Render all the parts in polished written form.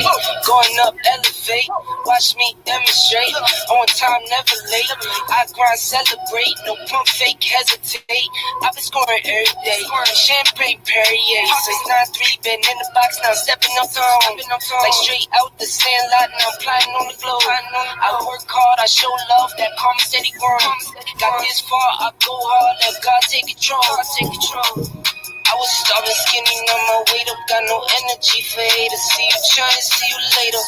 straight. Going up, elevate. Watch me demonstrate. On time, never late. I grind, celebrate. No pump, fake, hesitate. I've been scoring every day. Champagne Perrier. Since 9-3, been in the box, now stepping up tone. Like straight out the sandlot, now I'm plotting on the floor. I work hard, I show love, that karma steady growing. Got this far, I go hard, let God take control. I was starving, skinny, on my weight up, got no energy for haters. See you trying, see you later.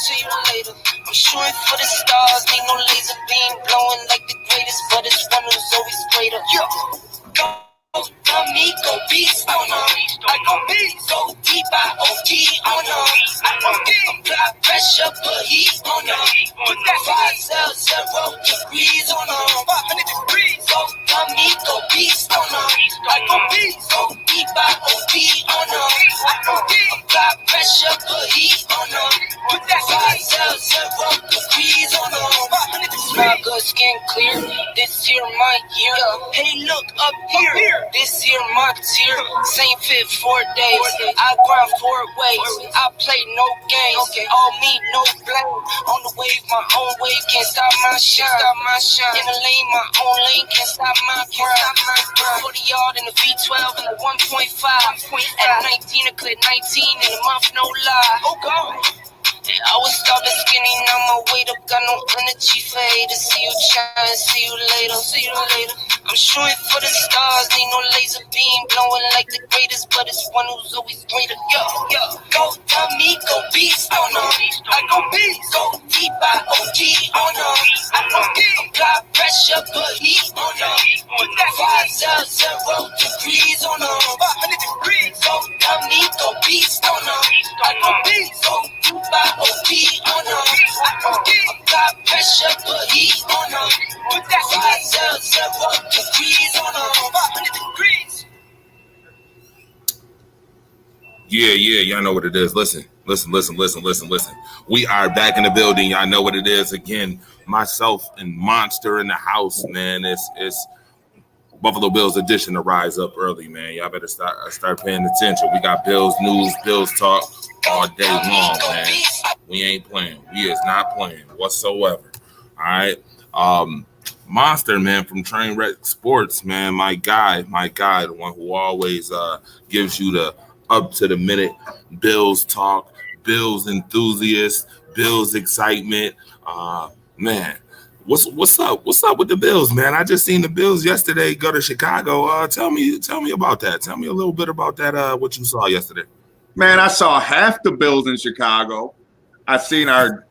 I'm shooting for the stars, need no laser beam, blowing like the greatest, but it's one who's always greater. Me go beast on them. I go beast, go deep, I OT on them. Apply pressure, put heat on them. Put that 5 degrees on them. 500 degrees, me go beast on them. I go beast, go deep, I OT on them. Apply pressure, put heat on them. Put that 5 degrees on them. 500 degrees. Smell good, skin clear. This year my year. Hey, look up here. This year my tier. Same fit 4 days. I grind 4 ways. I play no games. All me, no blame. On the wave, my own wave. Can't stop my shine. In the lane, my own lane. Can't stop my grind. 40 yard in the V12 and the 1.5. At 19, I cleared 19 in a month, no lie. Oh God. I was starving, skinny, now my weight up, got no energy for haters. See you trying, see you later. I'm shooting for the stars, need no laser beam, blowing like the greatest, but it's one who's always greater. Go tell me, go beast on them. I go beast, go deep, I OG on them. Apply pressure, put heat on them. Put that 5 degrees on them. 500 degrees, go tell me, go beast on them. I go beast, go deep, I OG on them. Apply pressure, put heat on them. Put that 5 degrees on them. 500 degrees. Yeah, y'all know what it is. Listen. We are back in the building. Y'all know what it is. Again, myself and Monster in the house, man. It's Buffalo Bills edition to rise up early, man. Y'all better start paying attention. We got Bills news, Bills talk all day long, man. We ain't playing. We is not playing whatsoever. All right. Monster, man, from Trainwreck Sports, man. My guy, the one who always gives you the up to the minute Bills talk, Bills enthusiast, Bills excitement. Man, what's up with the Bills, man? I just seen the Bills yesterday go to Chicago. Tell me about that. Tell me a little bit about that. What you saw yesterday. Man, I saw half the Bills in Chicago. I seen our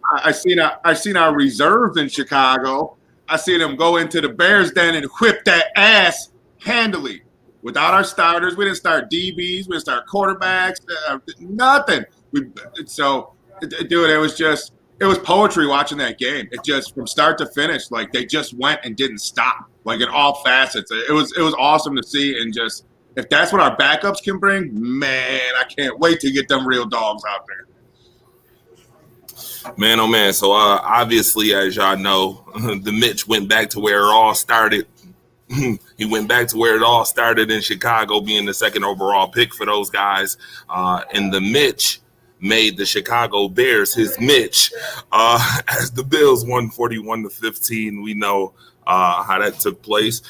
reserves in Chicago. I seen them go into the Bears den and whip that ass handily. Without our starters, we didn't start DBs, we didn't start quarterbacks, nothing. Dude, it was poetry watching that game. It just from start to finish, like they just went and didn't stop, like in all facets. It was awesome to see, and just if that's what our backups can bring, man, I can't wait to get them real dogs out there. Man, oh man. So obviously, as y'all know, the Mitch went back to where it all started. He went back to where it all started in Chicago, being the second overall pick for those guys. And the Mitch made the Chicago Bears his Mitch. As the Bills won 41-15, we know how that took place.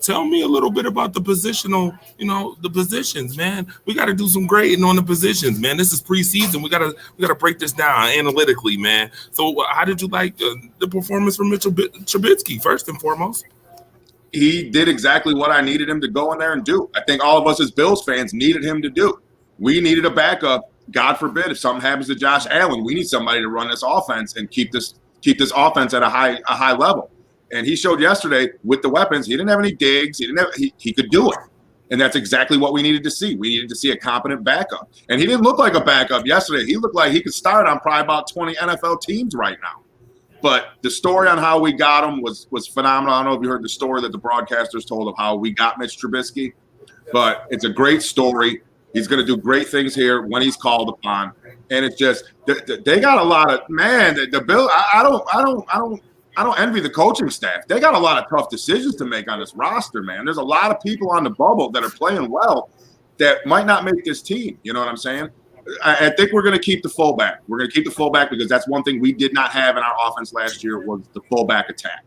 Tell me a little bit about the positional, the positions, man. We got to do some grading on the positions, man. This is preseason. We gotta break this down analytically, man. So how did you like the performance from Mitchell Trubisky, first and foremost? He did exactly what I needed him to go in there and do. I think all of us as Bills fans needed him to do. We needed a backup. God forbid if something happens to Josh Allen, we need somebody to run this offense and keep this offense at a high level. And he showed yesterday with the weapons, he didn't have any digs. He could do it. And that's exactly what we needed to see. We needed to see a competent backup. And he didn't look like a backup yesterday. He looked like he could start on probably about 20 NFL teams right now. But the story on how we got him was phenomenal. I don't know if you heard the story that the broadcasters told of how we got Mitch Trubisky, but it's a great story. He's going to do great things here when he's called upon. And it's just they got a lot of the Bill. I don't envy the coaching staff. They got a lot of tough decisions to make on this roster, man. There's a lot of people on the bubble that are playing well that might not make this team. You know what I'm saying? I think we're going to keep the fullback. We're going to keep the fullback because that's one thing we did not have in our offense last year was the fullback attack.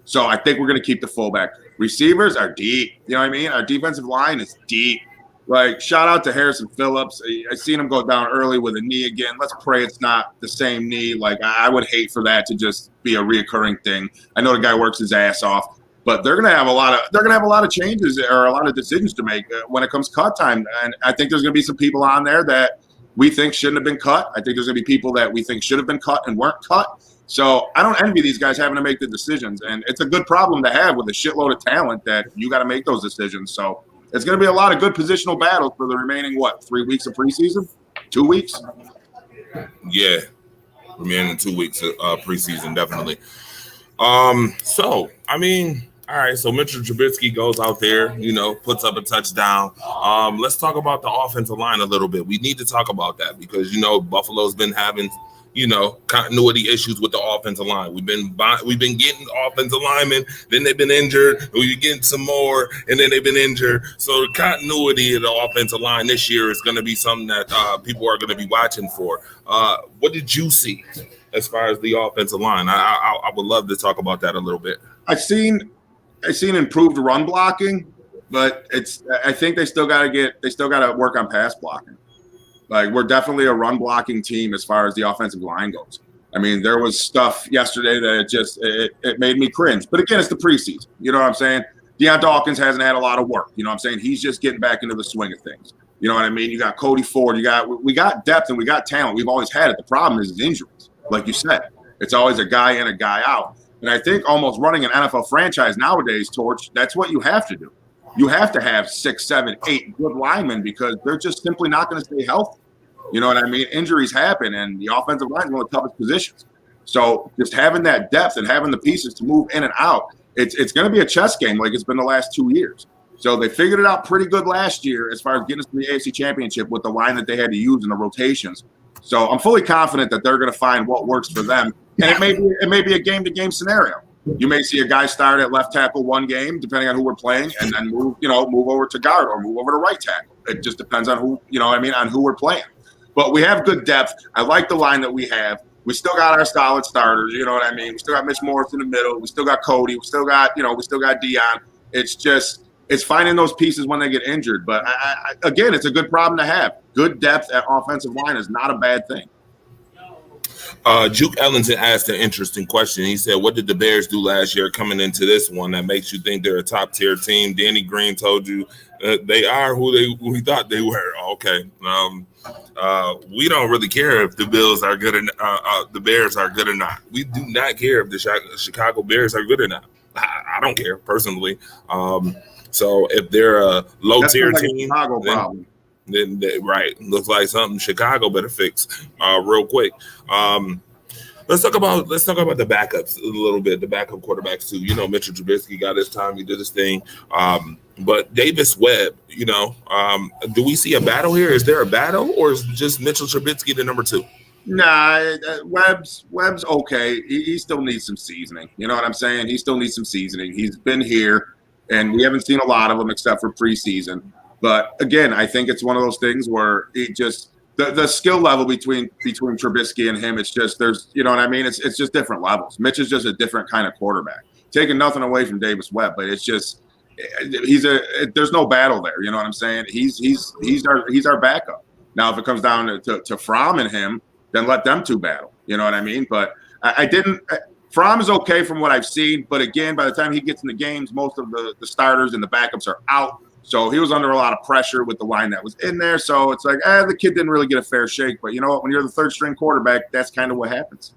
So I think we're going to keep the fullback. Receivers are deep. You know what I mean? Our defensive line is deep. Like, shout out to Harrison Phillips. I seen him go down early with a knee again. Let's pray it's not the same knee. Like, I would hate for that to just be a reoccurring thing. I know the guy works his ass off, but they're gonna have a lot of changes or a lot of decisions to make when it comes cut time. And I think there's gonna be some people on there that we think shouldn't have been cut. I think there's gonna be people that we think should have been cut and weren't cut. So I don't envy these guys having to make the decisions, and it's a good problem to have with a shitload of talent that you got to make those decisions. So it's going to be a lot of good positional battles for the remaining, 3 weeks of preseason? 2 weeks? Yeah, remaining 2 weeks of preseason, definitely. So, I mean, all right, so Mitchell Trubisky goes out there, puts up a touchdown. Let's talk about the offensive line a little bit. We need to talk about that because, Buffalo's been having – continuity issues with the offensive line. We've been getting offensive linemen, then they've been injured. We're getting some more, and then they've been injured. So the continuity of the offensive line this year is going to be something that people are going to be watching for. What did you see as far as the offensive line? I would love to talk about that a little bit. I've seen improved run blocking, but I think they still got to work on pass blocking. Like, we're definitely a run blocking team as far as the offensive line goes. I mean, there was stuff yesterday that it made me cringe. But again, it's the preseason. You know what I'm saying? Deion Dawkins hasn't had a lot of work. You know what I'm saying? He's just getting back into the swing of things. You know what I mean? You got Cody Ford. We got depth and we got talent. We've always had it. The problem is injuries. Like you said, it's always a guy in, a guy out. And I think almost running an NFL franchise nowadays, Torch, that's what you have to do. You have to have 6, 7, 8 good linemen because they're just simply not going to stay healthy. You know what I mean? Injuries happen, and the offensive line is one of the toughest positions. So just having that depth and having the pieces to move in and out, it's going to be a chess game like it's been the last 2 years. So they figured it out pretty good last year as far as getting us to the AFC Championship with the line that they had to use in the rotations. So I'm fully confident that they're going to find what works for them. And it may be a game-to-game scenario. You may see a guy start at left tackle one game, depending on who we're playing, and then move over to guard or move over to right tackle. It just depends on on who we're playing. But we have good depth. I like the line that we have. We still got our solid starters. You know what I mean? We still got Mitch Morris in the middle. We still got Cody. We still got Deion. It's finding those pieces when they get injured. But again, it's a good problem to have. Good depth at offensive line is not a bad thing. Juke Ellington asked an interesting question. He said, what did the Bears do last year coming into this one that makes you think they're a top-tier team? Danny Green told you they are who we thought they were. Okay. We don't really care if the Bills are good or the Bears are good or not. We do not care if the Chicago Bears are good or not. I don't care personally. So if they're a low-tier team, then right, looks like something Chicago better fix real quick. Let's talk about the backups a little bit, the backup quarterbacks too. Mitchell Trubisky got his time, he did his thing. But Davis Webb, do we see a battle here? Is there a battle, or is just Mitchell Trubisky the number 2? Nah, Webb's okay. He still needs some seasoning. You know what I'm saying? He still needs some seasoning. He's been here, and we haven't seen a lot of him except for preseason. But again, I think it's one of those things where it just the skill level between Trubisky and him, it's just there's it's just different levels. Mitch is just a different kind of quarterback. Taking nothing away from Davis Webb, but it's just there's no battle there. You know what I'm saying? He's our backup. Now, if it comes down to Fromm and him, then let them two battle. You know what I mean? But Fromm is okay from what I've seen, but again, by the time he gets in the games, most of the starters and the backups are out. So he was under a lot of pressure with the line that was in there. So it's like, the kid didn't really get a fair shake. But you know what? When you're the third string quarterback, that's kind of what happens.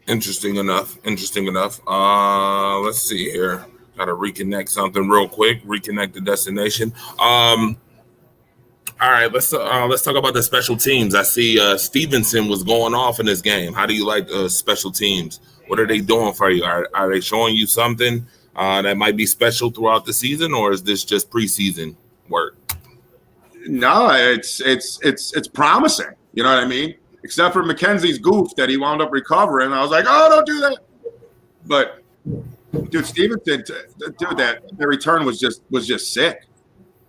Interesting enough. Let's see here. Got to reconnect something real quick. Reconnect the destination. All right, let's talk about the special teams. I see Stevenson was going off in this game. How do you like special teams? What are they doing for you? Are they showing you something that might be special throughout the season, or is this just preseason work? No, it's promising. You know what I mean? Except for McKenzie's goof that he wound up recovering. I was like, oh, don't do that. But dude, Stevenson, the return was just sick.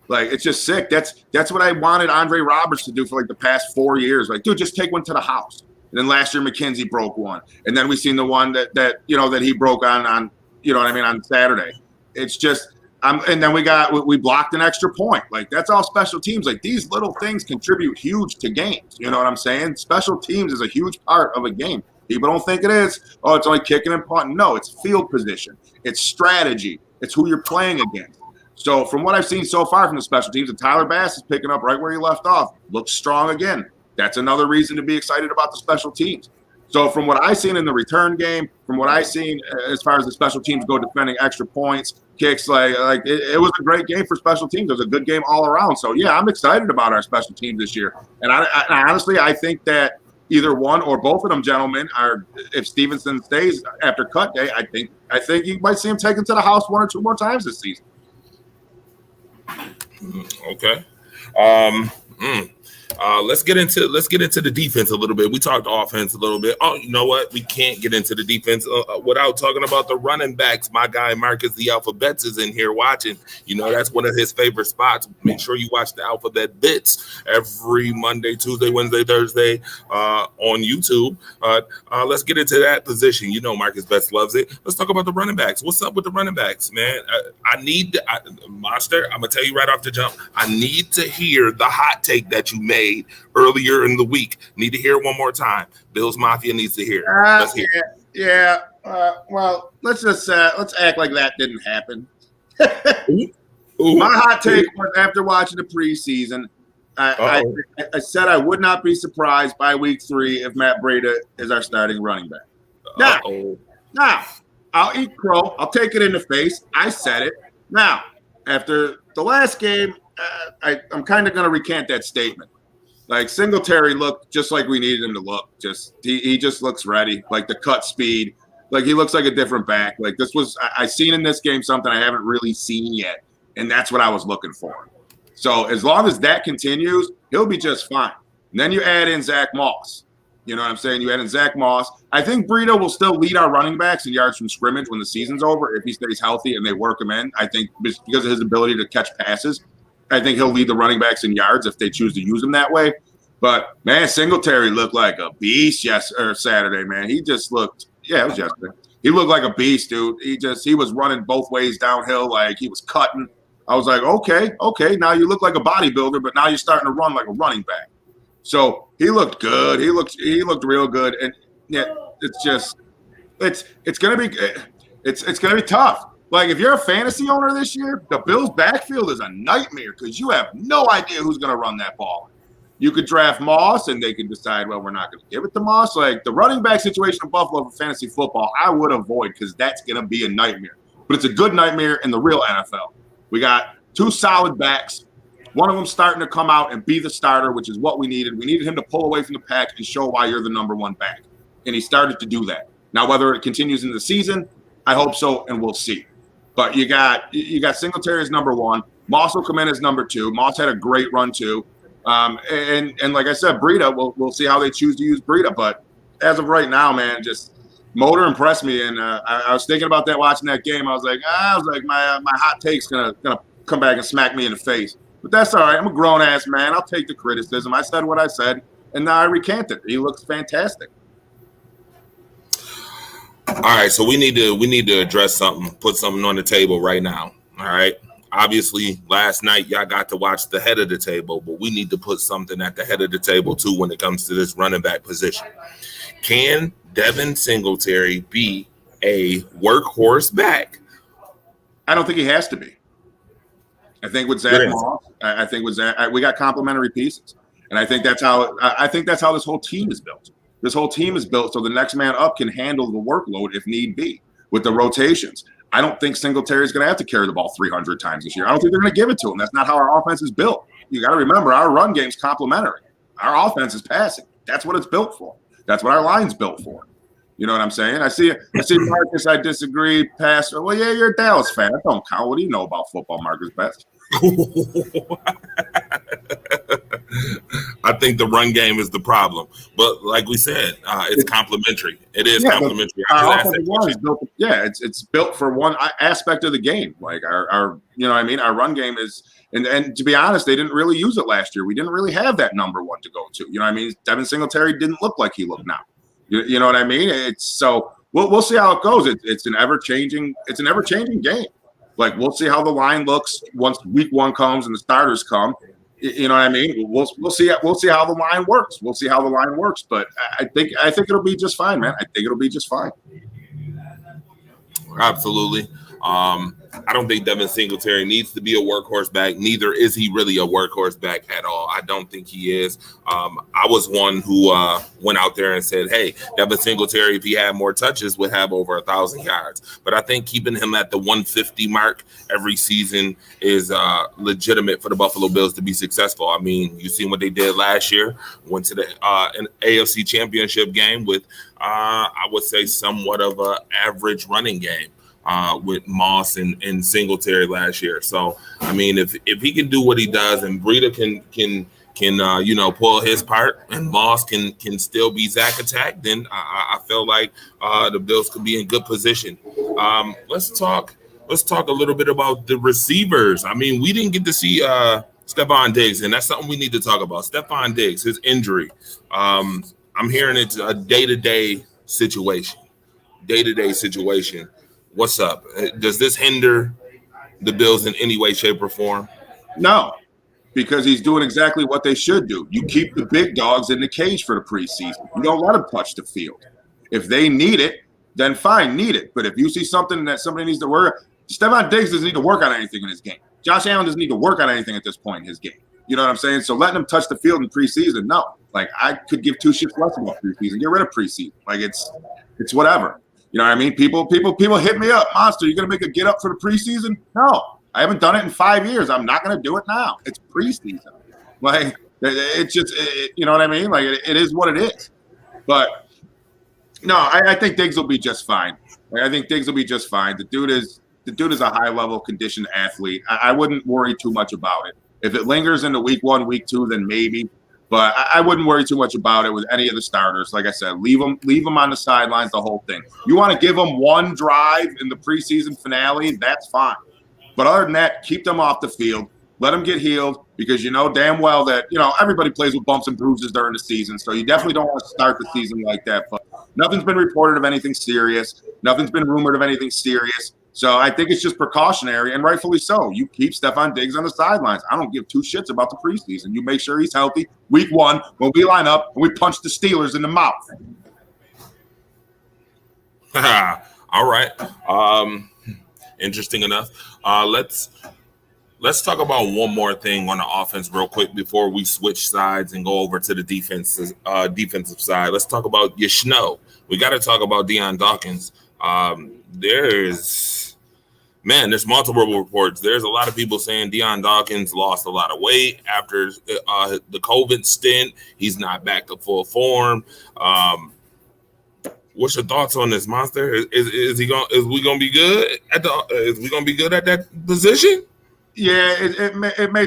Like, it's just sick. That's what I wanted Andre Roberts to do for like the past 4 years. Like, dude, just take one to the house. And then last year McKenzie broke one, and then we seen the one that he broke on on Saturday. It's just and then we blocked an extra point. Like, that's all special teams. Like, these little things contribute huge to games. You know what I'm saying? Special teams is a huge part of a game. People don't think it is. Oh, it's only kicking and punting. No, it's field position. It's strategy. It's who you're playing against. So from what I've seen so far from the special teams, and Tyler Bass is picking up right where he left off. Looks strong again. That's another reason to be excited about the special teams. So from what I've seen in the return game, from what I've seen as far as the special teams go, defending extra points, kicks, it was a great game for special teams. It was a good game all around. So, yeah, I'm excited about our special teams this year. And I honestly, I think that either one or both of them gentlemen are, if Stevenson stays after cut day, I think you might see him taken to the house 1 or 2 more times this season. Okay. Let's get into the defense a little bit. We talked offense a little bit. Oh, you know what? We can't get into the defense without talking about the running backs. My guy Marcus the Alphabets is in here watching. You know, that's one of his favorite spots. Make sure you watch the Alphabet Bits every Monday, Tuesday, Wednesday, Thursday on YouTube. Let's get into that position. You know, Marcus Betts loves it. Let's talk about the running backs. What's up with the running backs, man? Monster, I'm going to tell you right off the jump, I need to hear the hot take that you made earlier in the week. Need to hear it one more time. Bills Mafia needs to hear. Let's hear. Yeah. Well, let's act like that didn't happen. Ooh. My hot take was after watching the preseason. I said I would not be surprised by week 3 if Matt Breida is our starting running back. Now, I'll eat crow. I'll take it in the face. I said it. Now, after the last game, I'm kind of going to recant that statement. Like, Singletary looked just like we needed him to look. He just looks ready. Like, the cut speed. Like, he looks like a different back. Like, I seen in this game something I haven't really seen yet, and that's what I was looking for. So as long as that continues, he'll be just fine. And then you add in Zach Moss. You know what I'm saying? You add in Zach Moss. I think Breida will still lead our running backs in yards from scrimmage when the season's over if he stays healthy and they work him in. I think because of his ability to catch passes, I think he'll lead the running backs in yards if they choose to use him that way. But, man, Singletary looked like a beast Saturday, man. He just looked – yeah, it was yesterday. He looked like a beast, dude. He was running both ways downhill like he was cutting. I was like, okay, now you look like a bodybuilder, but now you're starting to run like a running back. So he looked good. He looked real good. And, yeah, it's gonna be tough. Like, if you're a fantasy owner this year, the Bills' backfield is a nightmare because you have no idea who's going to run that ball. You could draft Moss, and they can decide, well, we're not going to give it to Moss. Like, the running back situation in Buffalo for fantasy football, I would avoid because that's going to be a nightmare. But it's a good nightmare in the real NFL. We got 2 solid backs. One of them starting to come out and be the starter, which is what we needed. We needed him to pull away from the pack and show why you're the number 1 back. And he started to do that. Now, whether it continues in the season, I hope so, and we'll see. But you got Singletary as number 1. Moss will come in as number 2. Moss had a great run too. And like I said, Breida, we'll see how they choose to use Breida. But as of right now, man, just Motor impressed me. And I was thinking about that watching that game. I was like, my hot take's gonna come back and smack me in the face. But that's all right. I'm a grown ass man. I'll take the criticism. I said what I said, and now I recant it. He looks fantastic. All right, so we need to address something, put something on the table right now. All right. Obviously, last night y'all got to watch the head of the table, but we need to put something at the head of the table too when it comes to this running back position. Can Devin Singletary be a workhorse back? I don't think he has to be. I think with Zach Moss, we got complementary pieces, and I think that's how this whole team is built. This whole team is built so the next man up can handle the workload if need be with the rotations. I don't think Singletary is going to have to carry the ball 300 times this year. I don't think they're going to give it to him. That's not how our offense is built. You got to remember, our run game's complementary. Our offense is passing. That's what it's built for. That's what our line's built for. You know what I'm saying? I see Marcus, I disagree. Pastor, well, yeah, you're a Dallas fan. That don't count. What do you know about football, Marcus Betts? I think the run game is the problem. But like we said, it's complementary. It is complementary. Our offensive line is built. Yeah, it's built for one aspect of the game. Like our you know what I mean? Our run game is, and to be honest, they didn't really use it last year. We didn't really have that number one to go to. You know what I mean? Devin Singletary didn't look like he looked now. You know what I mean? It's so we'll see how it goes. It's an ever changing game. Like we'll see how the line looks once week one comes and the starters come. You know what I mean? We'll see how the line works. We'll see how the line works. But I think it'll be just fine, man. I think it'll be just fine. Absolutely. I don't think Devin Singletary needs to be a workhorse back. Neither is he really a workhorse back at all. I don't think he is. I was one who went out there and said, hey, Devin Singletary, if he had more touches, would have over 1,000 yards. But I think keeping him at the 150 mark every season is legitimate for the Buffalo Bills to be successful. I mean, you seen what they did last year. Went to the an AFC Championship game with, I would say, somewhat of an average running game. With Moss and Singletary last year. So I mean, if he can do what he does and Breida can pull his part and Moss can still be Zach Attack, then I feel like the Bills could be in good position. Let's talk a little bit about the receivers. I mean, we didn't get to see Stephon Diggs, and that's something we need to talk about. Stephon Diggs, his injury. I'm hearing it's a day-to-day situation. What's up? Does this hinder the Bills in any way, shape, or form? No, because he's doing exactly what they should do. You keep the big dogs in the cage for the preseason. You don't let them touch the field. If they need it, then fine, need it. But if you see something that somebody needs to work, Stephon Diggs doesn't need to work on anything in his game. Josh Allen doesn't need to work on anything at this point in his game. You know what I'm saying? So letting him touch the field in preseason, no. Like I could give two shits less about preseason. Get rid of preseason. Like it's whatever. You know what I mean? People hit me up. Monster, you going to make a get up for the preseason? No, I haven't done it in 5 years. I'm not going to do it now. It's preseason. Like, it's just, you know what I mean? Like, it is what it is. But, no, I think Diggs will be just fine. Like, I think Diggs will be just fine. The dude is a high-level conditioned athlete. I wouldn't worry too much about it. If it lingers into week 1, week 2, then maybe. But I wouldn't worry too much about it with any of the starters. Like I said, leave them on the sidelines, the whole thing. You want to give them one drive in the preseason finale, that's fine. But other than that, keep them off the field. Let them get healed because you know damn well that, everybody plays with bumps and bruises during the season. So you definitely don't want to start the season like that. But nothing's been reported of anything serious. Nothing's been rumored of anything serious. So I think it's just precautionary, and rightfully so. You keep Stephon Diggs on the sidelines. I don't give two shits about the preseason. You make sure he's healthy. Week 1, when we line up and we punch the Steelers in the mouth. All right. Interesting enough. Let's talk about one more thing on the offense real quick before we switch sides and go over to the defensive side. Let's talk about Yashno. We got to talk about Dion Dawkins. There's multiple reports. There's a lot of people saying Dion Dawkins lost a lot of weight after the COVID stint. He's not back to full form. What's your thoughts on this, Monster? Is we gonna be good at that position? Yeah, it may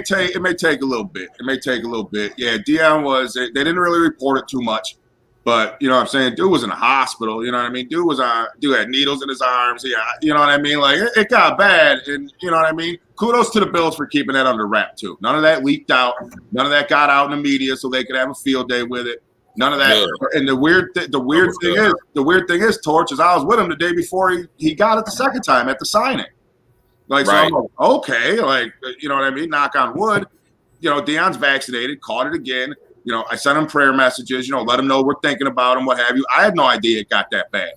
take a little bit. It may take a little bit. Yeah, Dion they didn't really report it too much. But, you know what I'm saying? Dude was in the hospital. You know what I mean? Dude had needles in his arms. Yeah, you know what I mean? Like, it got bad. And, you know what I mean? Kudos to the Bills for keeping that under wrap, too. None of that leaked out. None of that got out in the media so they could have a field day with it. None of that. Yeah. And the weird thing is, Torch, is I was with him the day before he got it the second time at the signing. Like, right. So I'm like, okay. Like, you know what I mean? Knock on wood. Dion's vaccinated, caught it again. I sent him prayer messages, let him know we're thinking about him, what have you. I had no idea it got that bad.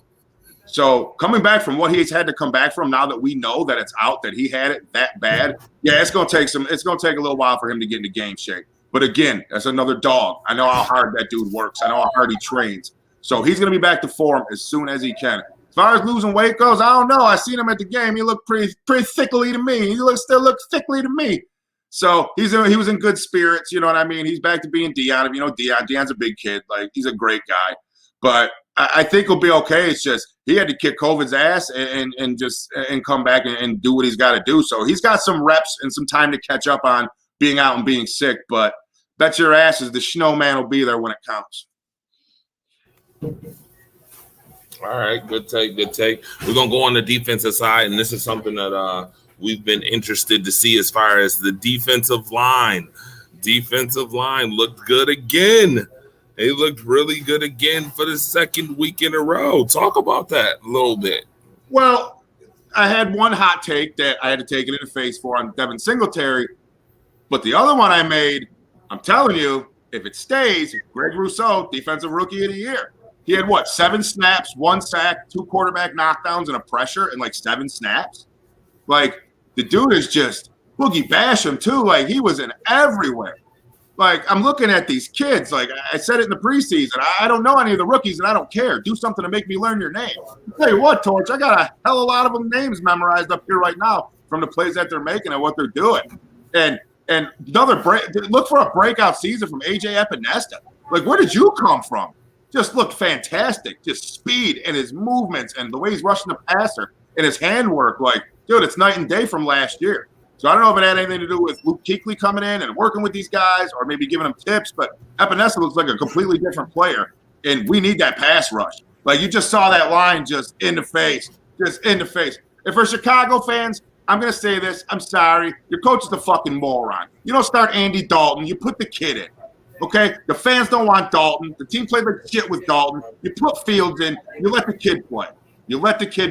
So coming back from what he's had to come back from now that we know that it's out, that he had it that bad, yeah, it's going to take a little while for him to get into game shape. But again, that's another dog. I know how hard that dude works. I know how hard he trains. So he's going to be back to form as soon as he can. As far as losing weight goes, I don't know. I seen him at the game. He looked pretty thickly to me. He still looks thickly to me. So he was in good spirits, you know what I mean? He's back to being Dion. Dion's a big kid. Like, he's a great guy. But I think he'll be okay. It's just he had to kick COVID's ass and come back and do what he's got to do. So he's got some reps and some time to catch up on being out and being sick. But bet your asses the snowman will be there when it counts. All right, good take. We're gonna go on the defensive side, and this is something that we've been interested to see as far as the defensive line. Defensive line looked good again. They looked really good again for the second week in a row. Talk about that a little bit. Well, I had one hot take that I had to take it in the face for on Devin Singletary, but the other one I made, I'm telling you, if it stays, Greg Rousseau, defensive rookie of the year. He had 7 snaps, 1 sack, 2 quarterback knockdowns, and a pressure in 7 snaps. Like, the dude is just Boogie Basham too. Like, he was in everywhere. Like, I'm looking at these kids. Like, I said it in the preseason. I don't know any of the rookies, and I don't care. Do something to make me learn your name. I'll tell you what, Torch, I got a hell of a lot of them names memorized up here right now from the plays that they're making and what they're doing. And look for a breakout season from AJ Epinesta. Like, where did you come from? Just looked fantastic. Just speed and his movements and the way he's rushing the passer and his handwork. Like, dude, it's night and day from last year. So I don't know if it had anything to do with Luke Kuechly coming in and working with these guys or maybe giving them tips, but Epinesa looks like a completely different player, and we need that pass rush. Like, you just saw that line just in the face. And for Chicago fans, I'm going to say this. I'm sorry. Your coach is a fucking moron. You don't start Andy Dalton. You put the kid in. Okay, the fans don't want Dalton. The team played like shit with Dalton. You put Fields in. You let the kid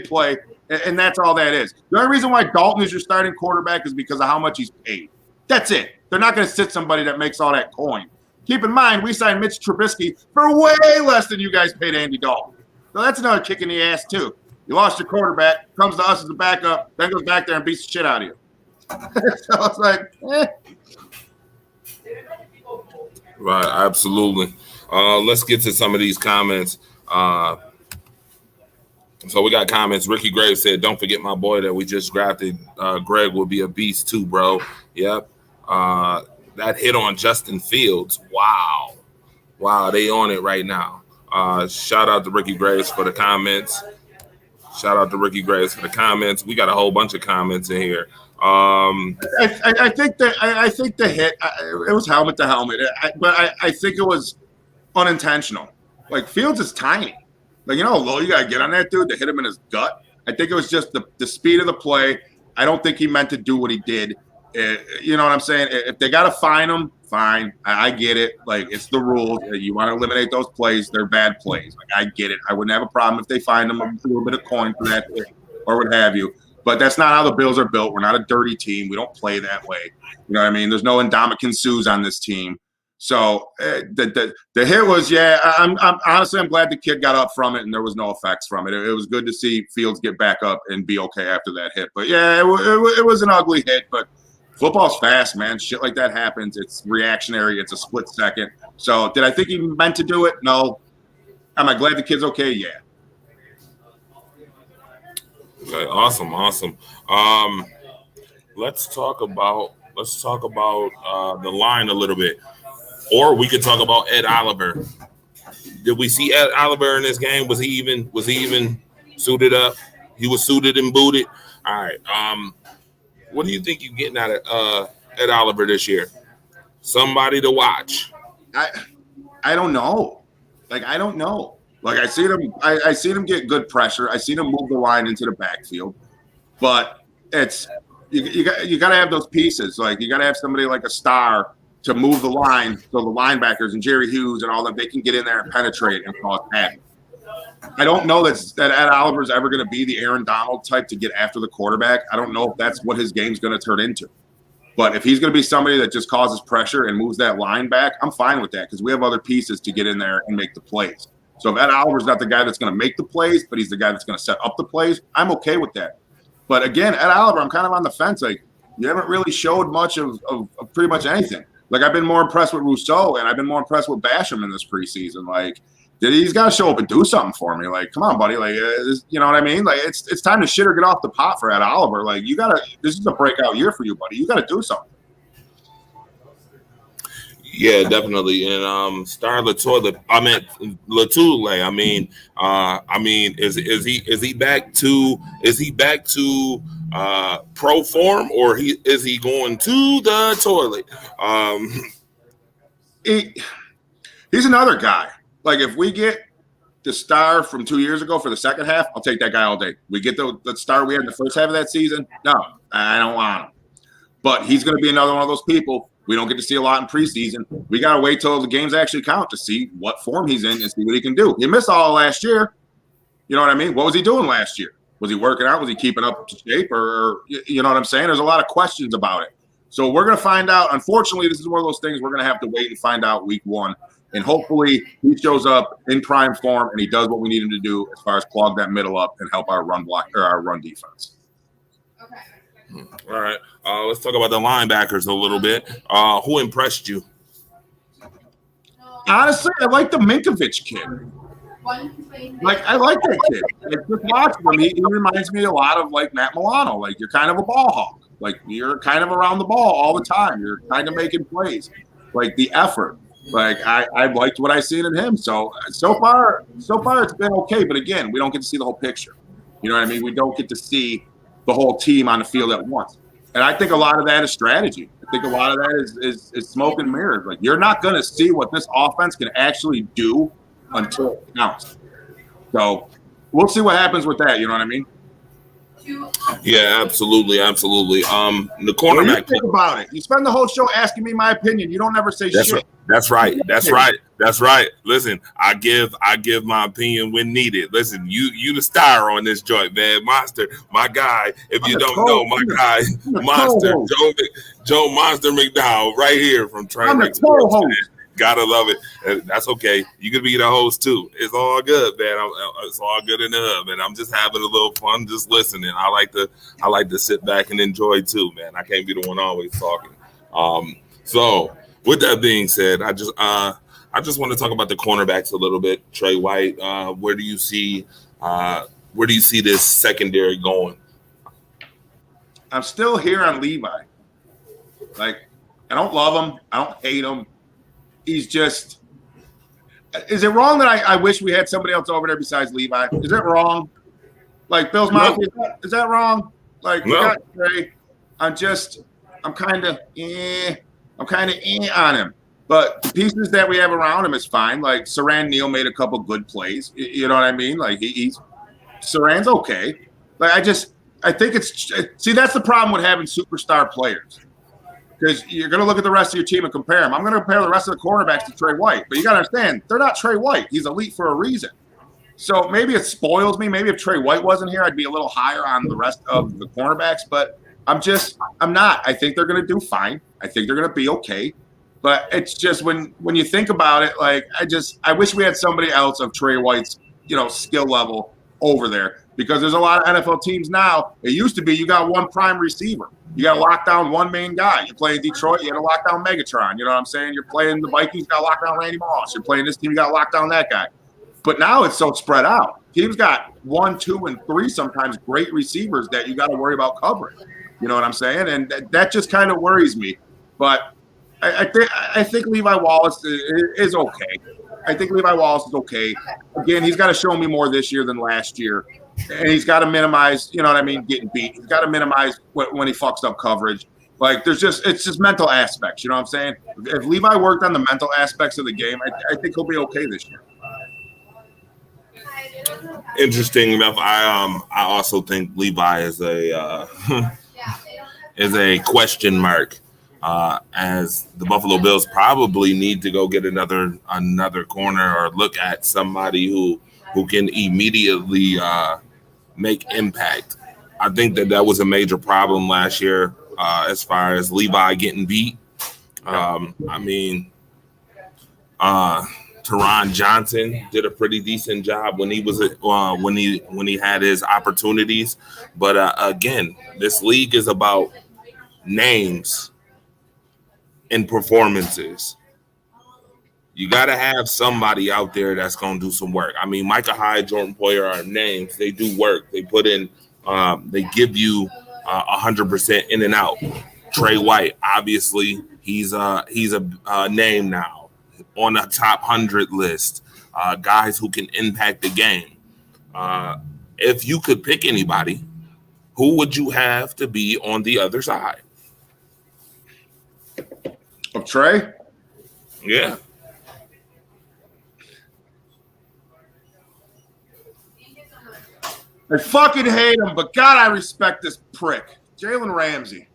play. And that's all that is. The only reason why Dalton is your starting quarterback is because of how much he's paid. That's it. They're not going to sit somebody that makes all that coin. Keep in mind, we signed Mitch Trubisky for way less than you guys paid Andy Dalton. So that's another kick in the ass, too. You lost your quarterback, comes to us as a backup, then goes back there and beats the shit out of you. So it's like, Right, absolutely. Let's get to some of these comments. So we got comments. Ricky Graves said, "Don't forget my boy that we just drafted. Greg will be a beast too, bro." Yep. That hit on Justin Fields. Wow, they on it right now. Shout out to Ricky Graves for the comments. We got a whole bunch of comments in here. I think the hit, it was helmet to helmet, but I think it was unintentional. Like, Fields is tiny. Like, you know how low you got to get on that dude to hit him in his gut? I think it was just the speed of the play. I don't think he meant to do what he did. You know what I'm saying? If they got to fine him, fine. I get it. Like, it's the rules. You want to eliminate those plays. They're bad plays. Like, I get it. I wouldn't have a problem if they fined him a little bit of coin for that or what have you. But that's not how the Bills are built. We're not a dirty team. We don't play that way. You know what I mean? There's no Ndamukong Suhs on this team. So the hit was, I'm honestly, I'm glad the kid got up from it and there was no effects from it. It was good to see Fields get back up and be okay after that hit. But yeah, it was an ugly hit. But football's fast, man. Shit like that happens. It's reactionary. It's a split second. So did I think he meant to do it? No. Am I glad the kid's okay? Yeah. Okay, awesome. Let's talk about the line a little bit. Or we could talk about Ed Oliver. Did we see Ed Oliver in this game? Was he even suited up? He was suited and booted. All right. What do you think you're getting out of Ed Oliver this year? Somebody to watch. I don't know. Like, I don't know. Like, I seen him get good pressure. I seen him move the line into the backfield. But it's you got to have those pieces. Like, you got to have somebody like a star to move the line so the linebackers and Jerry Hughes and all that, they can get in there and penetrate and cause havoc. I don't know that Ed Oliver's ever going to be the Aaron Donald type to get after the quarterback. I don't know if that's what his game's going to turn into. But if he's going to be somebody that just causes pressure and moves that line back, I'm fine with that because we have other pieces to get in there and make the plays. So if Ed Oliver's not the guy that's going to make the plays, but he's the guy that's going to set up the plays, I'm okay with that. But again, Ed Oliver, I'm kind of on the fence. Like, you haven't really showed much of pretty much anything. Like, I've been more impressed with Rousseau, and I've been more impressed with Basham in this preseason. Like, he's got to show up and do something for me. Like, come on, buddy. Like, you know what I mean? Like, it's time to shit or get off the pot for Ed Oliver. Like, this is a breakout year for you, buddy. You got to do something. Yeah, definitely. And Star Latule. Is he back to pro form, or is he going to the toilet? he's another guy. Like if we get the star from 2 years ago for the second half, I'll take that guy all day. We get the star we had in the first half of that season. No, I don't want him. But he's going to be another one of those people. We don't get to see a lot in preseason. We got to wait till the games actually count to see what form he's in and see what he can do. He missed all last year. You know what I mean? What was he doing last year? Was he working out? Was he keeping up to shape? Or you know what I'm saying? There's a lot of questions about it. So we're going to find out. Unfortunately, this is one of those things we're going to have to wait and find out week 1. And hopefully he shows up in prime form and he does what we need him to do as far as clog that middle up and help our run block or our run defense. Okay. All right. Let's talk about the linebackers a little bit. Who impressed you? Honestly, I like the Minkovich kid. Like, I like that kid. Like, just watching him, he reminds me a lot of, like, Matt Milano. Like, you're kind of a ball hawk. Like, you're kind of around the ball all the time. You're kind of making plays. Like, the effort. Like, I liked what I seen in him. So far it's been okay. But, again, we don't get to see the whole picture. You know what I mean? We don't get to see the whole team on the field at once. And I think a lot of that is strategy. I think a lot of that is smoke and mirrors. Like, you're not going to see what this offense can actually do until it counts. So we'll see what happens with that. You know what I mean? Yeah, absolutely. The cornerback. What do you think about it? You spend the whole show asking me my opinion. You don't ever say shit. That's right. Listen, I give my opinion when needed. Listen, you the star on this joint, man. Monster, my guy. If you don't know, my guy, Monster, Joe Monster McDowell, right here from Train Wreck Sports. Gotta love it. That's okay. You can be the host too. It's all good, man. It's all good in the hood, man. I'm just having a little fun, just listening. I like to sit back and enjoy too, man. I can't be the one always talking. So with that being said, I just want to talk about the cornerbacks a little bit. Trey White, where do you see this secondary going? I'm still here on Levi. Like, I don't love him. I don't hate him. He's just – is it wrong that I wish we had somebody else over there besides Levi? Is it wrong? Like, Bills Mafia, is that wrong? Like, we got Trey. I'm kind of on him. But the pieces that we have around him is fine. Like, Saran Neal made a couple good plays. You know what I mean? Like, Saran's okay. Like, I think it's – see, that's the problem with having superstar players. Because you're going to look at the rest of your team and compare them. I'm going to compare the rest of the cornerbacks to Trey White. But you got to understand, they're not Trey White. He's elite for a reason. So maybe it spoils me. Maybe if Trey White wasn't here, I'd be a little higher on the rest of the cornerbacks. But I'm not. I think they're going to do fine. I think they're going to be okay. But it's just when you think about it, like, I wish we had somebody else of Trey White's, skill level over there. Because there's a lot of NFL teams now. It used to be you got one prime receiver. You got to lock down one main guy. You're playing Detroit, you got to lock down Megatron. You know what I'm saying? You're playing the Vikings, you got to lock down Randy Moss. You're playing this team, you got to lock down that guy. But now it's so spread out. Teams got 1, 2, and 3 sometimes great receivers that you got to worry about covering. You know what I'm saying? And that just kind of worries me. But I think Levi Wallace is okay. I think Levi Wallace is okay. Again, he's got to show me more this year than last year. And he's got to minimize, getting beat. He's got to minimize when he fucks up coverage. Like, it's just mental aspects. You know what I'm saying? If Levi worked on the mental aspects of the game, I think he'll be okay this year. Interesting enough. I also think Levi is a question mark. As the Buffalo Bills probably need to go get another corner or look at somebody who can immediately make impact. I think that was a major problem last year as far as Levi getting beat. Teron Johnson did a pretty decent job when he was when he had his opportunities. But again, this league is about names and performances. You got to have somebody out there that's going to do some work. I mean, Micah Hyde, Jordan Poyer are names. They do work. They put in, they give you 100% in and out. Trey White, obviously, he's a name now on the top 100 list. Guys who can impact the game. If you could pick anybody, who would you have to be on the other side? Of Trey? Yeah. I fucking hate him, but God, I respect this prick. Jalen Ramsey.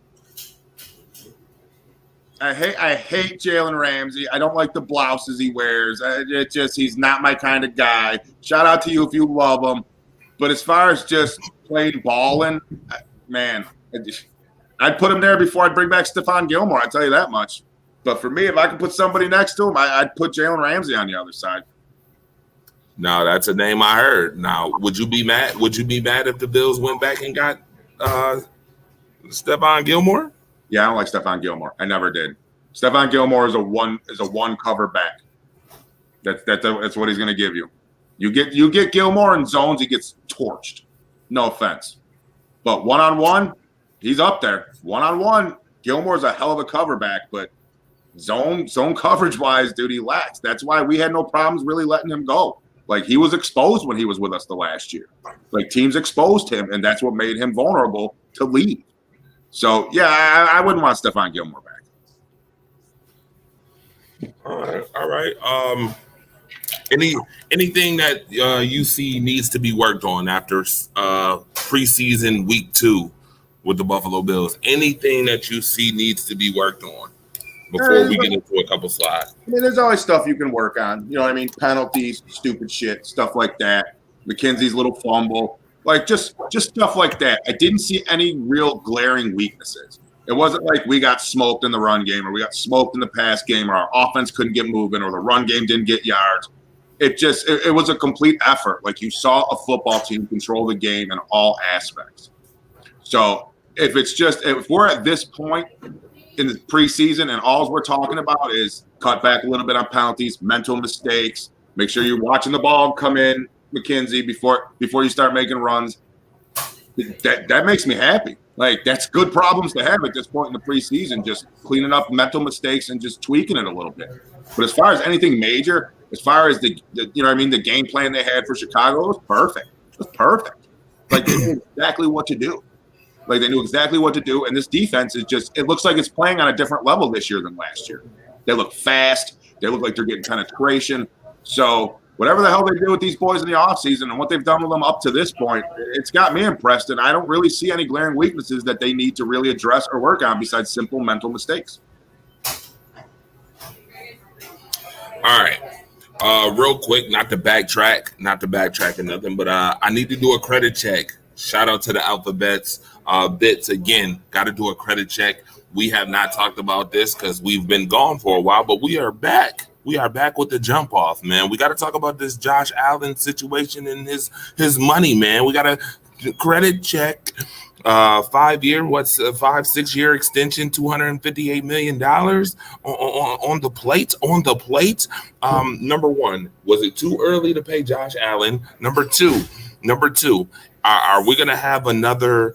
I hate Jalen Ramsey. I don't like the blouses he wears. He's not my kind of guy. Shout out to you if you love him. But as far as just plain balling, man, I'd put him there before I'd bring back Stephon Gilmore. I'll tell you that much. But for me, if I could put somebody next to him, I'd put Jalen Ramsey on the other side. No, that's a name I heard. Now, would you be mad? Would you be mad if the Bills went back and got Stephon Gilmore? Yeah, I don't like Stephon Gilmore. I never did. Stephon Gilmore is a one cover back. That's what he's going to give you. You get Gilmore in zones, he gets torched. No offense, but one-on-one, he's up there. One-on-one, Gilmore's a hell of a cover back, but zone coverage wise, dude, he lacks. That's why we had no problems really letting him go. Like, he was exposed when he was with us the last year. Like, teams exposed him, and that's what made him vulnerable to leave. So, yeah, I wouldn't want Stephon Gilmore back. All right. Anything that you see needs to be worked on after preseason week 2 with the Buffalo Bills? Anything that you see needs to be worked on before we get into a couple slides? I mean, there's always stuff you can work on. You know what I mean? Penalties, stupid shit, stuff like that. McKenzie's little fumble. Like, just stuff like that. I didn't see any real glaring weaknesses. It wasn't like we got smoked in the run game or we got smoked in the pass game or our offense couldn't get moving or the run game didn't get yards. It was a complete effort. Like, you saw a football team control the game in all aspects. So if we're at this point in the preseason and all we're talking about is cut back a little bit on penalties, mental mistakes, make sure you're watching the ball come in, McKenzie, before you start making runs, that makes me happy. Like, that's good problems to have at this point in the preseason, just cleaning up mental mistakes and just tweaking it a little bit. But as far as anything major, as far as the game plan they had for Chicago, it was perfect. It was perfect. Like, they knew exactly what to do. And this defense it looks like it's playing on a different level this year than last year. They look fast. They look like they're getting penetration. So whatever the hell they do with these boys in the offseason and what they've done with them up to this point, it's got me impressed, and I don't really see any glaring weaknesses that they need to really address or work on besides simple mental mistakes. All right. Real quick, not to backtrack or nothing, but I need to do a credit check. Shout out to the Alphabets. Bits again, got to do a credit check. We have not talked about this because we've been gone for a while, but we are back. We are back with the jump off, man. We got to talk about this Josh Allen situation and his money, man. We got to credit check. 5 year, 5-6 year extension, $258 million on the plate. Number one, was it too early to pay Josh Allen? Number two, are we going to have another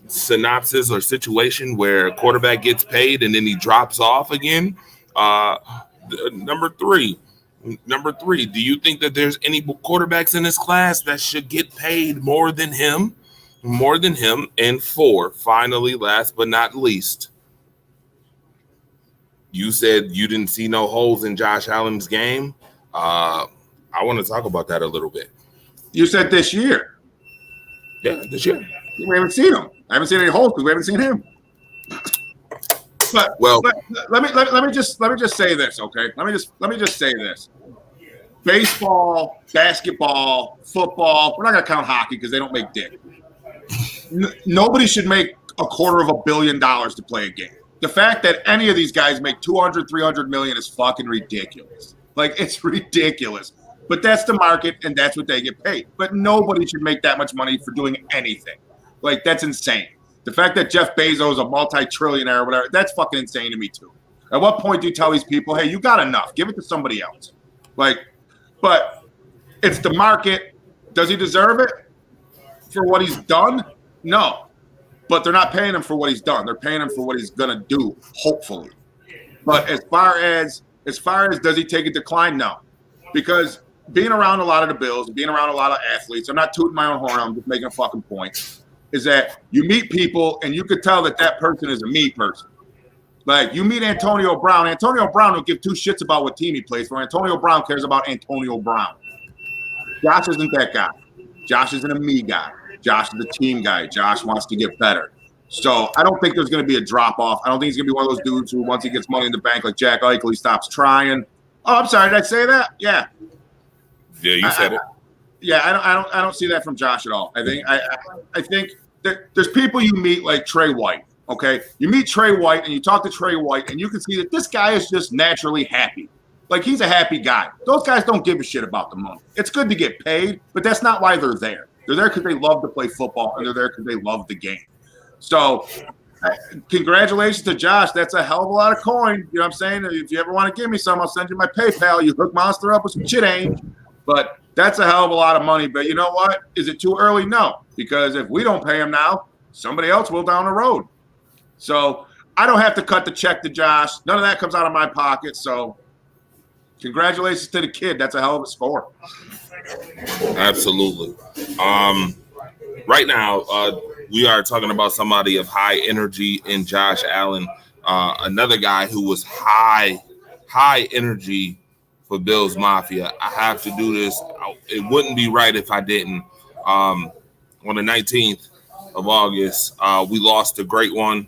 synopsis or situation where a quarterback gets paid and then he drops off again? Number three, do you think that there's any quarterbacks in this class that should get paid more than him? And 4, finally, last but not least, you said you didn't see no holes in Josh Allen's game. I want to talk about that a little bit. You said this year. Yeah, this year. We haven't seen him. I haven't seen any holes because we haven't seen him. But let me just say this, okay? Let me just say this. Baseball, basketball, football. We're not gonna count hockey because they don't make dick. Nobody should make $250 million to play a game. The fact that any of these guys make 200-300 million is fucking ridiculous. Like, it's ridiculous. But that's the market, and that's what they get paid. But nobody should make that much money for doing anything. Like, that's insane. The fact that Jeff Bezos is a multi-trillionaire or whatever, that's fucking insane to me too. At what point do you tell these people, hey, you got enough, give it to somebody else? Like, but it's the market. Does he deserve it for what he's done? No. But they're not paying him for what he's done. They're paying him for what he's going to do, hopefully. But as far as does he take a decline? No. Because being around a lot of the Bills, being around a lot of athletes, I'm not tooting my own horn, I'm just making a fucking point, is that you meet people and you could tell that person is a me person. Like, you meet Antonio Brown. Antonio Brown don't give two shits about what team he plays for. Antonio Brown cares about Antonio Brown. Josh isn't that guy. Josh isn't a me guy. Josh is a team guy. Josh wants to get better. So I don't think there's going to be a drop-off. I don't think he's going to be one of those dudes who, once he gets money in the bank like Jack Eichel, he stops trying. Oh, I'm sorry. Did I say that? Yeah. Yeah, you said it. Yeah, I don't see that from Josh at all. I think there's people you meet like Trey White. Okay, you meet Trey White and you talk to Trey White and you can see that this guy is just naturally happy. Like, he's a happy guy. Those guys don't give a shit about the money. It's good to get paid, but that's not why they're there. They're there because they love to play football and they're there because they love the game. So, congratulations to Josh. That's a hell of a lot of coin. You know what I'm saying? If you ever want to give me some, I'll send you my PayPal. You hook Monster up with some change. But that's a hell of a lot of money. But you know what? Is it too early? No. Because if we don't pay him now, somebody else will down the road. So I don't have to cut the check to Josh. None of that comes out of my pocket. So congratulations to the kid. That's a hell of a score. Absolutely. Right now, we are talking about somebody of high energy in Josh Allen. Another guy who was high energy for Bills Mafia. I have to do this. It wouldn't be right if I didn't. On the 19th of August, we lost a great one.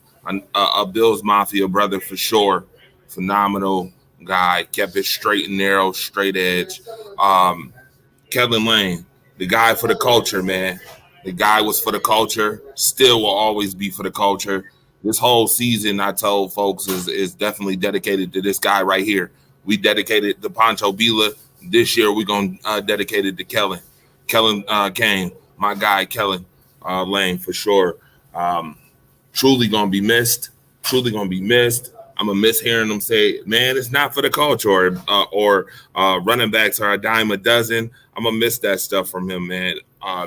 A Bills Mafia brother for sure. Phenomenal guy. Kept it straight and narrow, straight edge. Kellen Lane, the guy for the culture, man. The guy was for the culture. Still will always be for the culture. This whole season, I told folks, is definitely dedicated to this guy right here. We dedicated to Pancho Villa. This year, we're going to dedicate it to Kellen. Kellen Kane, my guy, Kellen Lane, for sure. Truly going to be missed. Truly going to be missed. I'm going to miss hearing them say, man, it's not for the culture, or running backs are a dime a dozen. I'm going to miss that stuff from him, man.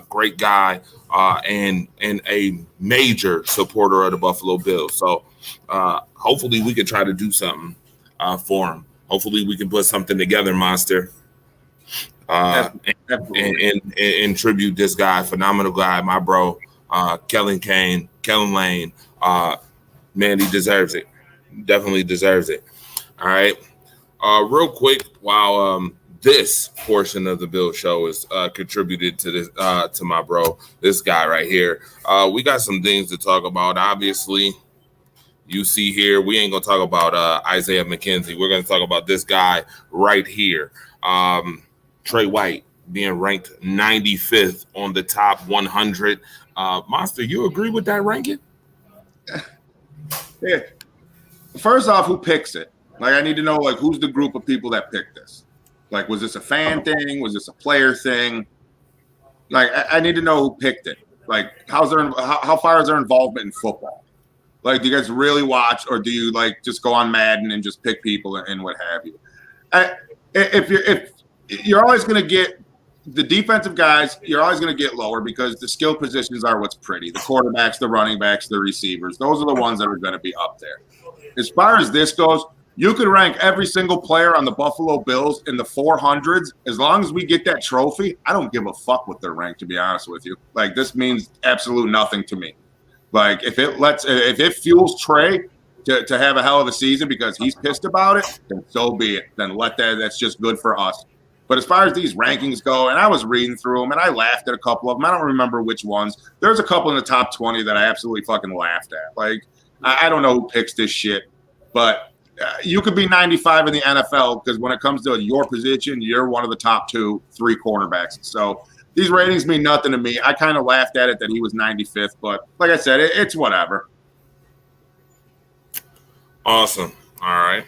Great guy and a major supporter of the Buffalo Bills. So hopefully we can try to do something for him. Hopefully we can put something together, Monster, and tribute this guy, phenomenal guy, my bro, Kellen Lane. Man, he deserves it. Definitely deserves it. All right. Real quick, while this portion of the Bill Show is contributed to this to my bro, this guy right here. We got some things to talk about. Obviously, you see here, we ain't gonna talk about Isaiah McKenzie. We're gonna talk about this guy right here. Trey White being ranked 95th on the top 100. Monster, you agree with that ranking? Yeah. First off, who picks it? Like, I need to know, like, who's the group of people that picked this? Like, was this a fan thing? Was this a player thing? Like, I need to know who picked it. Like, how far is their involvement in football? Like, do you guys really watch, or do you, like, just go on Madden and just pick people and what have you? If you're always going to get the defensive guys, you're always going to get lower because the skill positions are what's pretty. The quarterbacks, the running backs, the receivers, those are the ones that are going to be up there. As far as this goes, you could rank every single player on the Buffalo Bills in the 400s. As long as we get that trophy, I don't give a fuck what they're ranked, to be honest with you. Like, this means absolute nothing to me. Like, if it fuels Trey to have a hell of a season because he's pissed about it, then so be it. Then that's just good for us. But as far as these rankings go, and I was reading through them, and I laughed at a couple of them. I don't remember which ones. There's a couple in the top 20 that I absolutely fucking laughed at. Like, I don't know who picks this shit, but you could be 95 in the NFL because when it comes to your position, you're one of the top 2-3 cornerbacks. So these ratings mean nothing to me. I kind of laughed at it that he was 95th, but like I said, it's whatever. Awesome. All right.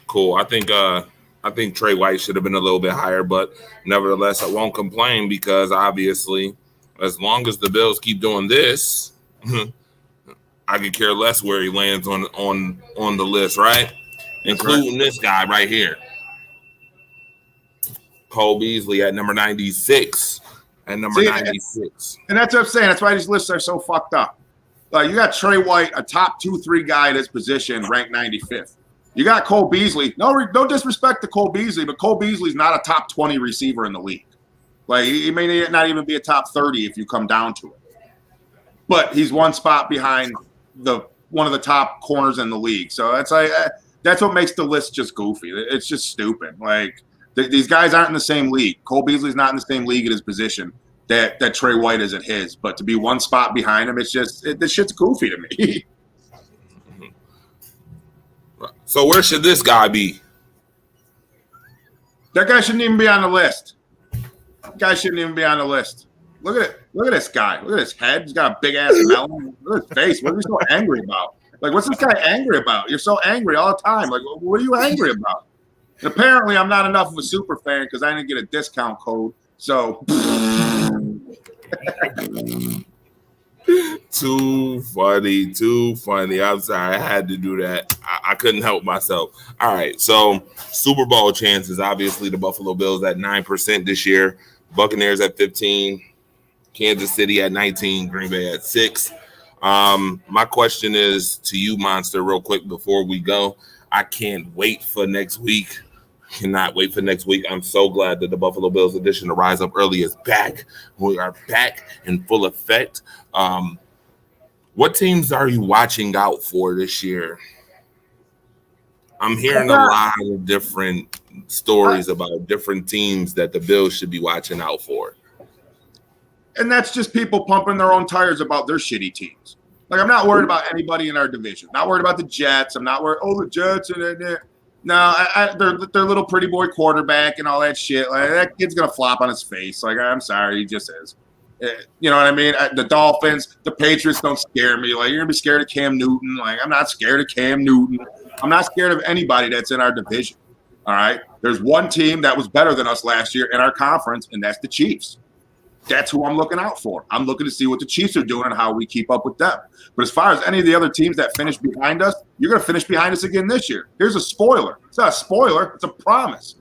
Cool. I think Trey White should have been a little bit higher, but nevertheless, I won't complain because obviously, as long as the Bills keep doing this, I could care less where he lands on the list, right? Including this guy right here, Cole Beasley at number 96. At number 96, and that's what I'm saying. That's why these lists are so fucked up. You got Trey White, a top 2-3 guy at his position, ranked 95th. You got Cole Beasley. No disrespect to Cole Beasley, but Cole Beasley's not a top 20 receiver in the league. Like, he may not even be a top 30 if you come down to it. But he's one spot behind the one of the top corners in the league. So that's like that's what makes the list just goofy. It's just stupid. Like these guys aren't in the same league. Cole Beasley's not in the same league at his position that Trey White is at his. But to be one spot behind him, it's just this shit's goofy to me. So where should this guy be? That guy shouldn't even be on the list. That guy shouldn't even be on the list. Look at it. Look at this guy. Look at his head. He's got a big ass melon. Look at his face. What are you so angry about? Like, what's this guy angry about? You're so angry all the time. Like, what are you angry about? And apparently, I'm not enough of a super fan because I didn't get a discount code. So. Too funny. I'm sorry. I had to do that. I couldn't help myself. All right. So Super Bowl chances, obviously the Buffalo Bills at 9% this year, Buccaneers at 15%, Kansas City at 19%, Green Bay at 6%. My question is to you, Monster, real quick before we go. I can't wait for next week. Cannot wait for next week. I'm so glad that the Buffalo Bills edition to Rise Up Early is back. We are back in full effect. What teams are you watching out for this year? I'm hearing a lot of different stories about different teams that the Bills should be watching out for. And that's just people pumping their own tires about their shitty teams. Like, I'm not worried about anybody in our division. Not worried about the Jets. I'm not worried, the Jets. No, they're little pretty boy quarterback and all that shit. Like, that kid's going to flop on his face. Like, I'm sorry, he just is. You know what I mean? The Dolphins, the Patriots don't scare me. Like, you're going to be scared of Cam Newton. Like, I'm not scared of Cam Newton. I'm not scared of anybody that's in our division. All right? There's one team that was better than us last year in our conference, and that's the Chiefs. That's who I'm looking out for. I'm looking to see what the Chiefs are doing and how we keep up with them. But as far as any of the other teams that finish behind us, you're going to finish behind us again this year. Here's a spoiler. It's not a spoiler. It's a promise.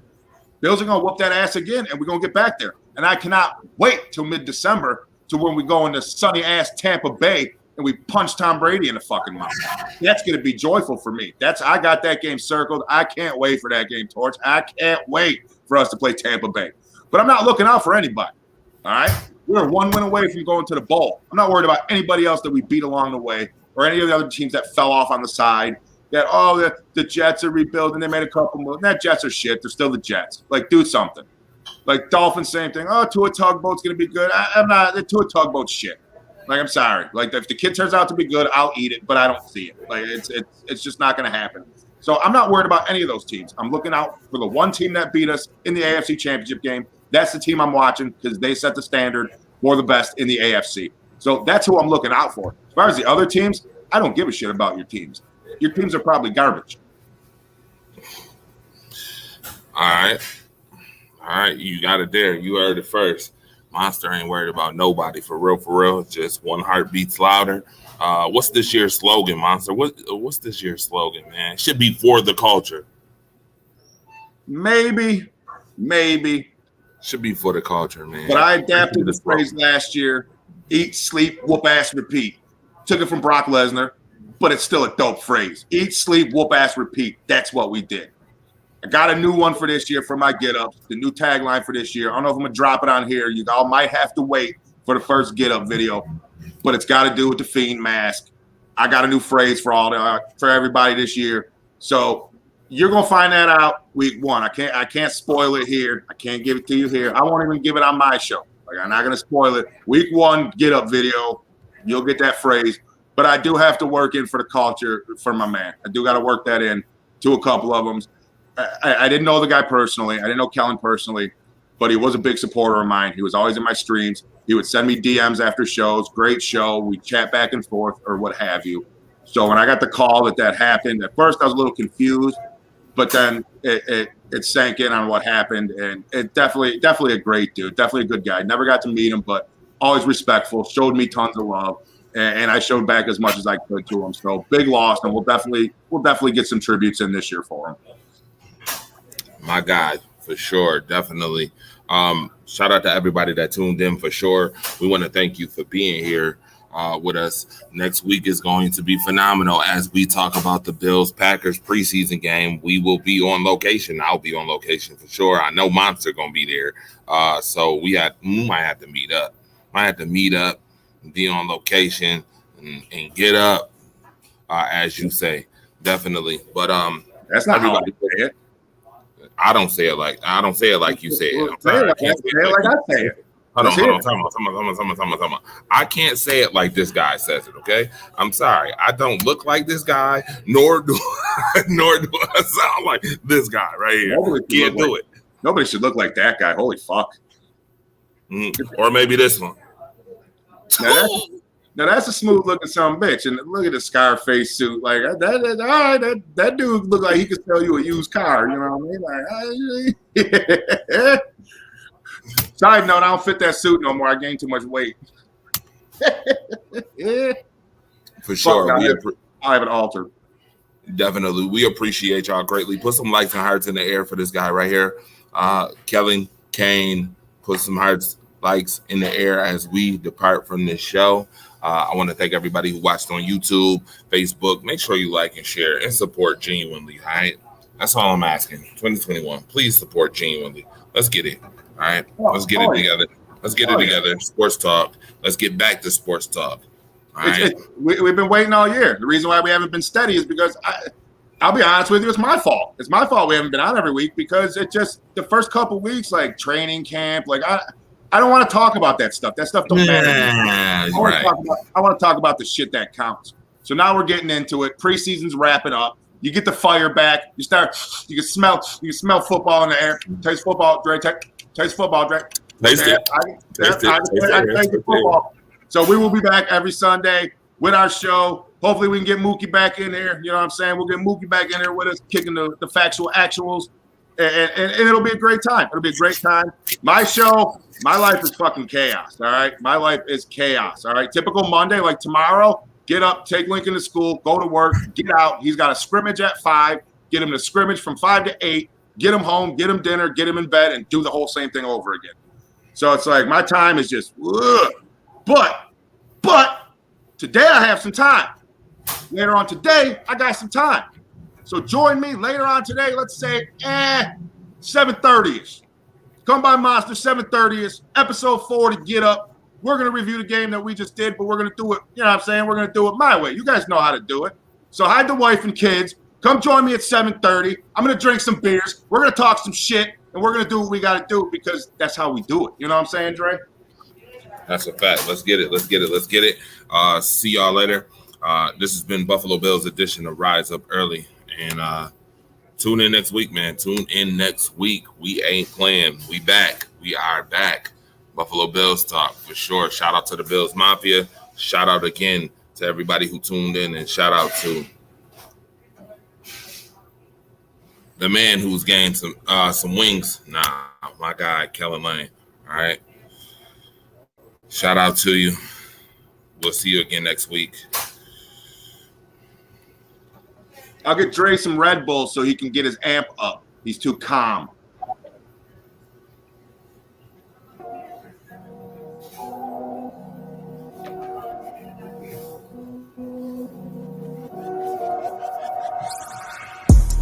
Bills are going to whoop that ass again, and we're going to get back there. And I cannot wait till mid-December to when we go into sunny-ass Tampa Bay and we punch Tom Brady in the fucking mouth. That's going to be joyful for me. I got that game circled. I can't wait for that game, Torch. I can't wait for us to play Tampa Bay. But I'm not looking out for anybody. All right? We're one win away from going to the bowl. I'm not worried about anybody else that we beat along the way or any of the other teams that fell off on the side. That, the Jets are rebuilding. They made a couple moves. That Jets are shit. They're still the Jets. Like, do something. Like, Dolphins, same thing. Tua Tugboat's going to be good. I'm not. The Tua Tugboat's shit. Like, I'm sorry. Like, if the kid turns out to be good, I'll eat it, but I don't see it. Like, it's just not going to happen. So I'm not worried about any of those teams. I'm looking out for the one team that beat us in the AFC Championship game. That's the team I'm watching because they set the standard for the best in the AFC. So that's who I'm looking out for. As far as the other teams, I don't give a shit about your teams. Your teams are probably garbage. All right. You got it there. You heard it first. Monster ain't worried about nobody, for real. Just one heart beats louder. What's this year's slogan, Monster? What's this year's slogan, man? It should be for the culture. Maybe. Should be for the culture, man. But I adapted the phrase last year: eat, sleep, whoop ass, repeat. Took it from Brock Lesnar, but it's still a dope phrase. Eat, sleep, whoop ass, repeat. That's what we did. I got a new one for this year for my get-ups, the new tagline for this year. I don't know if I'm going to drop it on here. You all might have to wait for the first get-up video, but it's got to do with the Fiend mask. I got a new phrase for everybody this year. So you're going to find that out week one. I can't spoil it here. I can't give it to you here. I won't even give it on my show. Like, I'm not going to spoil it. Week one get-up video, you'll get that phrase. But I do have to work in for the culture for my man. I do got to work that in to a couple of them. I didn't know the guy personally. I didn't know Kellen personally, but he was a big supporter of mine. He was always in my streams. He would send me DMs after shows. Great show. We chat back and forth or what have you. So when I got the call that happened, at first I was a little confused, but then it sank in on what happened. And it definitely a great dude. Definitely a good guy. Never got to meet him, but always respectful. Showed me tons of love. And I showed back as much as I could to him. So big loss, and we'll definitely get some tributes in this year for him. My guy, for sure, definitely. Shout out to everybody that tuned in, for sure. We want to thank you for being here with us. Next week is going to be phenomenal as we talk about the Bills-Packers preseason game. We will be on location. I'll be on location for sure. I know Monster going to be there. So we might have to meet up. Be on location and get up as you say, definitely. But that's not how I say it. I don't say it like you say it. I'm sorry. I can't say it like I say it. Hold on. Come on. I can't say it like this guy says it. Okay, I'm sorry. I don't look like this guy, nor do I sound like this guy right here. Can't do it. Nobody should look like that guy. Holy fuck. Or maybe this one. Now that's a smooth looking son of a bitch. And look at the Scarface suit. Like that dude look like he could sell you a used car. You know what I mean? Like, side note, I don't fit that suit no more. I gained too much weight. For sure. I have it altered. Definitely. We appreciate y'all greatly. Put some likes and hearts in the air for this guy right here. Kellen Kane, put some hearts, likes in the air as we depart from this show. I want to thank everybody who watched on YouTube, Facebook. Make sure you like and share and support genuinely. All right. That's all I'm asking. 2021. Please support genuinely. Let's get it. All right. Let's get it together. Let's get it together. Sports talk. Let's get back to sports talk. All right. We've been waiting all year. The reason why we haven't been steady is because I'll be honest with you, it's my fault. It's my fault we haven't been on every week because it just the first couple weeks, like training camp, like I don't want to talk about that stuff. That stuff don't matter. I want to talk about the shit that counts. So now we're getting into it. Preseason's wrapping up. You get the fire back. You can smell football in the air. Taste football, Dre. Taste football, Dre. Taste it. I taste football. So we will be back every Sunday with our show. Hopefully we can get Mookie back in here. You know what I'm saying? We'll get Mookie back in here with us, kicking the factual actuals. And it'll be a great time. It'll be a great time. My show, my life is fucking chaos, all right? My life is chaos, all right? Typical Monday, like tomorrow, get up, take Lincoln to school, go to work, get out. He's got a scrimmage at 5. Get him to scrimmage from 5 to 8. Get him home, get him dinner, get him in bed, and do the whole same thing over again. So it's like my time is just, ugh. But today I have some time. Later on today, I got some time. So join me later on today, let's say 7:30ish. Come by Monster, 7:30ish, episode 4 to Get Up. We're going to review the game that we just did, but we're going to do it, you know what I'm saying? We're going to do it my way. You guys know how to do it. So hide the wife and kids. Come join me at 7:30. I'm going to drink some beers. We're going to talk some shit, and we're going to do what we got to do because that's how we do it. You know what I'm saying, Dre? That's a fact. Let's get it. See y'all later. This has been Buffalo Bills edition of Rise Up Early. And tune in next week, man. Tune in next week. We ain't playing. We back. We are back. Buffalo Bills talk for sure. Shout out to the Bills Mafia. Shout out again to everybody who tuned in. And shout out to the man who's gained some wings. Nah, my guy, Kellen Lane. All right. Shout out to you. We'll see you again next week. I'll get Dre some Red Bull so he can get his amp up. He's too calm.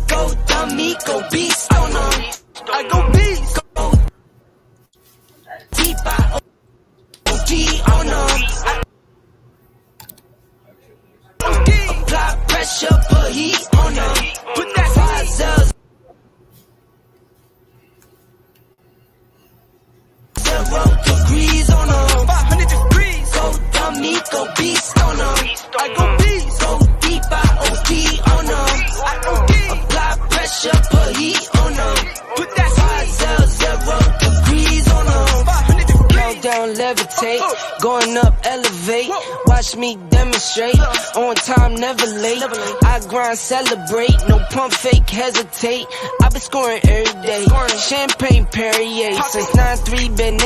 Go dummy, go beast on them. I go beast. Go deep, I OG on them. Apply pressure, put heat on them. Put that 5 cells. 0 degrees on them. 500 degrees. Go dummy, go beast on them. I go beast. Go deep, I OD on them. I OD. Apply pressure, put heat on them. Put that 5 cells, 0 degrees on them. 500 degrees. Countdown, levitate. Going up, elevate. Watch me demonstrate. On time, never late. I grind, celebrate. No pump fake, hesitate. I been scoring every day. Champagne Perrier. Since 9-3, been